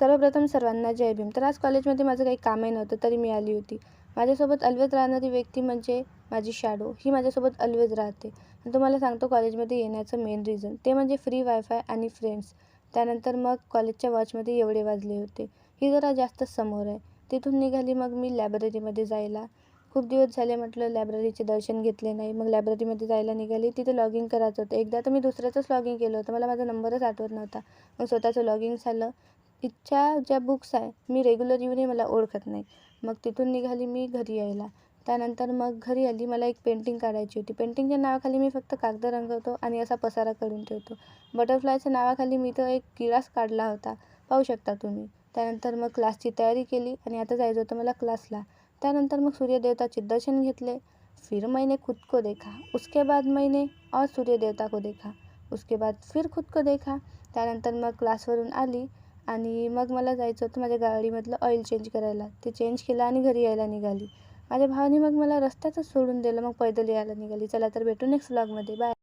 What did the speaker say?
सर्वप्रथम सर्वांना जय भीम. तर आज कॉलेजमध्ये माझं काही कामही नव्हतं तरी मी आली होती. माझ्यासोबत ऑल्वेज राहणारी व्यक्ती म्हणजे माझी शॅडो. ही माझ्यासोबत ऑल्वेज राहते. आणि तुम्हाला सांगतो कॉलेजमध्ये येण्याचं मेन रिझन ते म्हणजे फ्री वायफाय आणि फ्रेंड्स. त्यानंतर मग कॉलेजच्या वॉचमध्ये एवढे वाजले होते. ही जरा जास्तच समोर आहे. तिथून निघाली मग मी लायब्ररीमध्ये जायला. खूप दिवस झाले म्हटलं लायब्ररीचे दर्शन घेतले नाही. मग लायब्ररीमध्ये जायला निघाली. तिथे लॉग इन करायचं होतं. एकदा तर मी दुसऱ्याचंच लॉग इन केलं होतं. मला माझा नंबरच आठवत नव्हता. मग स्वतःचं लॉग इन झालं. इथच्या ज्या बुक्स आहे मी रेग्युलर येऊनही मला ओळखत नाही. मग तिथून निघाली मी घरी यायला. त्यानंतर मग घरी आली. मला एक पेंटिंग काढायची होती. पेंटिंगच्या नावाखाली मी फक्त कागद रंगवतो आणि असा पसारा करून ठेवतो. बटरफ्लायच्या नावाखाली मी तर एक किडाच काढला होता. पाहू शकता तुम्ही. त्यानंतर मग क्लासची तयारी केली आणि आता जायचं होतं मला क्लासला. त्यानंतर मग सूर्यदेवताचे दर्शन घेतले. फिर मैंने खुद को देखा. उसके बाद मैंने और सूर्य देवता को देखा. उसके बाद फिर खुद को देखा. त्यानंतर मग क्लासवरून आली आणि मग मला जायचं होतं माझ्या गाडीमधलं ऑइल चेंज करायला. ते चेंज केलं आणि घरी यायला निघाली. माझ्या भावाने मग मला रस्त्यातच सोडून दिलं. मग पैदल यायला निघाली. चला तर भेटू नेक्स्ट व्लॉगमध्ये. बाय.